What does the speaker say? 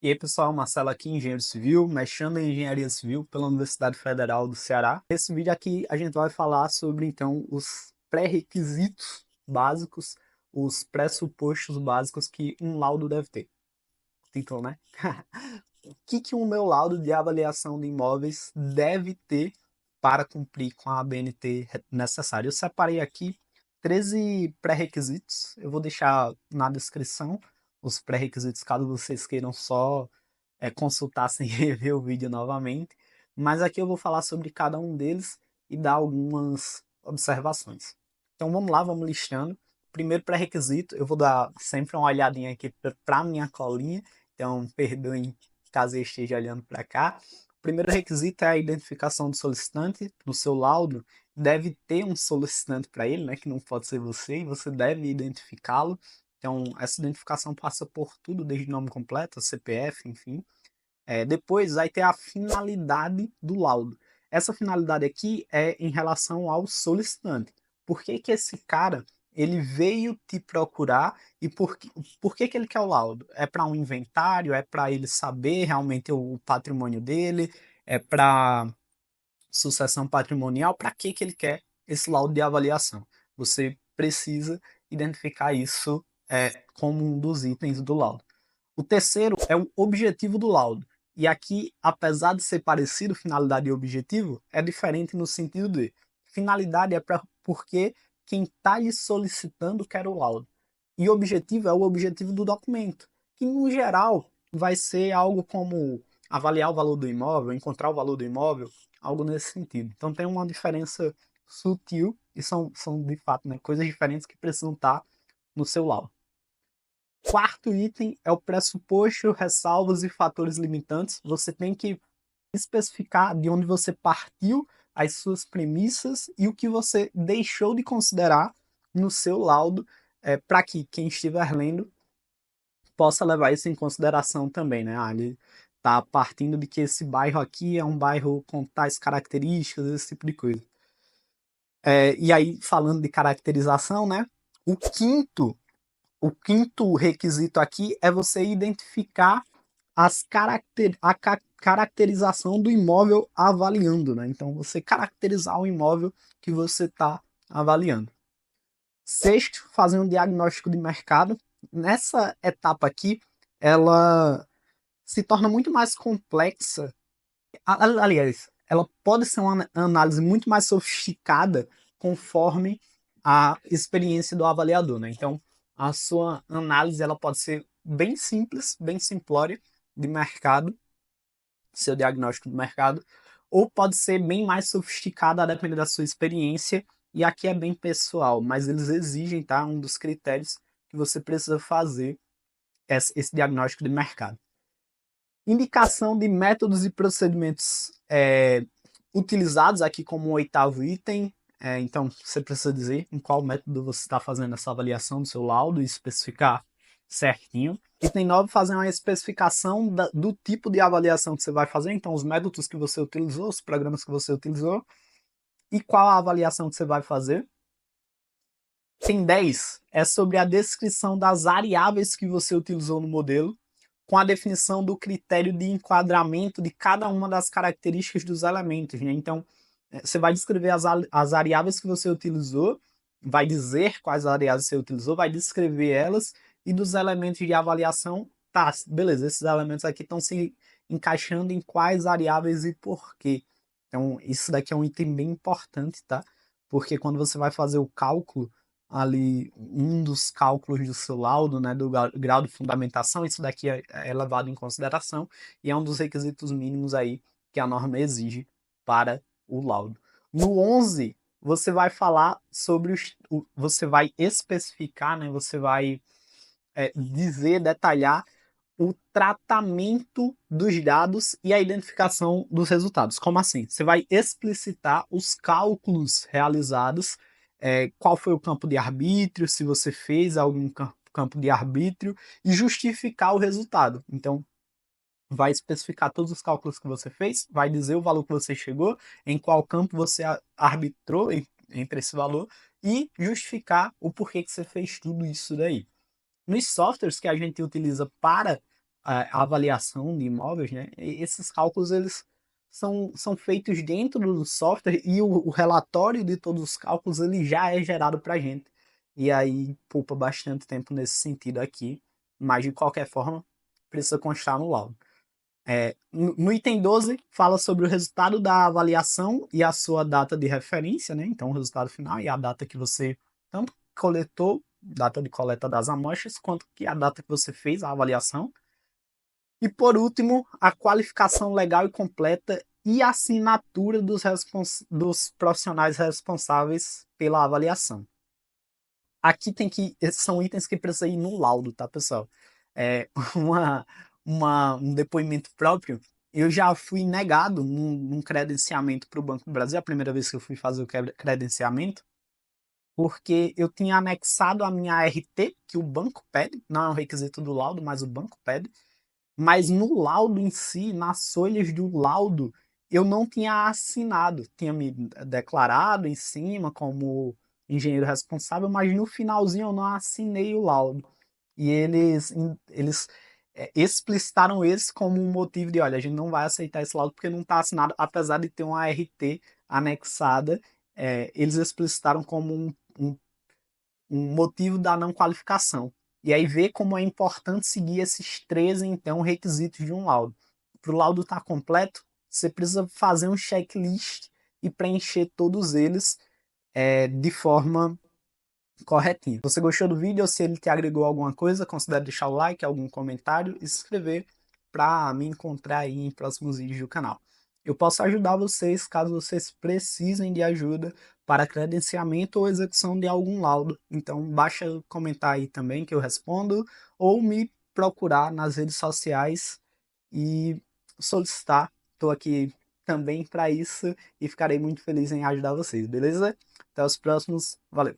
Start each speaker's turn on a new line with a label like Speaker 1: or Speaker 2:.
Speaker 1: E aí, pessoal, Marcelo aqui, engenheiro civil, mexendo em engenharia civil pela Universidade Federal do Ceará. Nesse vídeo aqui a gente vai falar sobre, então, os pré-requisitos básicos, os pressupostos básicos que um laudo deve ter. Então, né? O que o meu laudo de avaliação de imóveis deve ter para cumprir com a ABNT necessária? Eu separei aqui 13 pré-requisitos, eu vou deixar na descrição os pré-requisitos caso vocês queiram só consultar sem rever o vídeo novamente, mas aqui eu vou falar sobre cada um deles e dar algumas observações. Então vamos lá, vamos listando. Primeiro pré-requisito, eu vou dar sempre uma olhadinha aqui para minha colinha, então perdoem caso eu esteja olhando para cá. O primeiro requisito é a identificação do solicitante. No seu laudo deve ter um solicitante para ele, né, que não pode ser você, e você deve identificá-lo. Então, essa identificação passa por tudo, desde nome completo, CPF, enfim. Depois vai ter a finalidade do laudo. Essa finalidade aqui é em relação ao solicitante. Por que que esse cara ele veio te procurar e por que ele quer o laudo? É para um inventário? É para ele saber realmente o patrimônio dele? É para sucessão patrimonial? Para que ele quer esse laudo de avaliação? Você precisa identificar isso como um dos itens do laudo. O terceiro é o objetivo do laudo. E aqui, apesar de ser parecido finalidade e objetivo, é diferente no sentido de finalidade é porque quem está lhe solicitando quer o laudo. E objetivo é o objetivo do documento, que no geral vai ser algo como avaliar o valor do imóvel, encontrar o valor do imóvel, algo nesse sentido. Então tem uma diferença sutil e são de fato, né, coisas diferentes que precisam estar no seu laudo. Quarto item é o pressuposto, ressalvas e fatores limitantes. Você tem que especificar de onde você partiu, as suas premissas e o que você deixou de considerar no seu laudo, para que quem estiver lendo possa levar isso em consideração também, né? Ele está partindo de que esse bairro aqui é um bairro com tais características, esse tipo de coisa. E aí, falando de caracterização, né? O quinto requisito aqui é você identificar a caracterização do imóvel avaliando, né? Então, você caracterizar o imóvel que você está avaliando. Sexto, fazer um diagnóstico de mercado. Nessa etapa aqui, ela se torna muito mais complexa. Aliás, ela pode ser uma análise muito mais sofisticada conforme a experiência do avaliador, né? Então, a sua análise ela pode ser bem simples, bem simplória de mercado, seu diagnóstico do mercado, ou pode ser bem mais sofisticada a depender da sua experiência, e aqui é bem pessoal, mas eles exigem, tá? Um dos critérios que você precisa fazer esse diagnóstico de mercado. Indicação de métodos e procedimentos utilizados aqui como um oitavo item. Então, você precisa dizer em qual método você está fazendo essa avaliação do seu laudo e especificar certinho. Item 9, fazer uma especificação do tipo de avaliação que você vai fazer, então os métodos que você utilizou, os programas que você utilizou e qual a avaliação que você vai fazer. Item 10 é sobre a descrição das variáveis que você utilizou no modelo, com a definição do critério de enquadramento de cada uma das características dos elementos, né? Então, você vai descrever as variáveis que você utilizou, vai dizer quais variáveis você utilizou, vai descrever elas, e dos elementos de avaliação, tá, beleza, esses elementos aqui estão se encaixando em quais variáveis e por quê. Então, isso daqui é um item bem importante, tá? Porque quando você vai fazer o cálculo, ali um dos cálculos do seu laudo, né, do grau de fundamentação, isso daqui é levado em consideração e é um dos requisitos mínimos aí que a norma exige para o laudo. No 11, você vai falar sobre você vai especificar, né, você vai dizer, detalhar o tratamento dos dados e a identificação dos resultados. Como assim? Você vai explicitar os cálculos realizados, qual foi o campo de arbítrio, se você fez algum campo de arbítrio, e justificar o resultado. Então, vai especificar todos os cálculos que você fez, vai dizer o valor que você chegou, em qual campo você arbitrou entre esse valor, e justificar o porquê que você fez tudo isso daí. Nos softwares que a gente utiliza para a avaliação de imóveis, né? E esses cálculos eles são feitos dentro do software e o relatório de todos os cálculos ele já é gerado para a gente. E aí poupa bastante tempo nesse sentido aqui, mas de qualquer forma precisa constar no laudo. No item 12, fala sobre o resultado da avaliação e a sua data de referência, né? Então, o resultado final e a data que você tanto coletou, data de coleta das amostras, quanto que a data que você fez a avaliação. E, por último, a qualificação legal e completa e a assinatura dos profissionais responsáveis pela avaliação. Aqui esses são itens que precisam ir no laudo, tá, pessoal? É, um depoimento próprio, eu já fui negado num credenciamento para o Banco do Brasil, a primeira vez que eu fui fazer o credenciamento, porque eu tinha anexado a minha RT, que o banco pede, não é um requisito do laudo, mas o banco pede, mas no laudo em si, nas folhas do laudo, eu não tinha assinado, tinha me declarado em cima como engenheiro responsável, mas no finalzinho eu não assinei o laudo. E eles explicitaram esse como um motivo de, olha, a gente não vai aceitar esse laudo porque não está assinado, apesar de ter uma ART anexada, eles explicitaram como um motivo da não qualificação. E aí ver como é importante seguir esses 13, então, requisitos de um laudo. Para o laudo estar completo, você precisa fazer um checklist e preencher todos eles de forma corretinha. Se você gostou do vídeo ou se ele te agregou alguma coisa, considere deixar o like, algum comentário e se inscrever para me encontrar aí em próximos vídeos do canal. Eu posso ajudar vocês caso vocês precisem de ajuda para credenciamento ou execução de algum laudo. Então basta comentar aí também que eu respondo ou me procurar nas redes sociais e solicitar. Estou aqui também para isso e ficarei muito feliz em ajudar vocês, beleza? Até os próximos, valeu!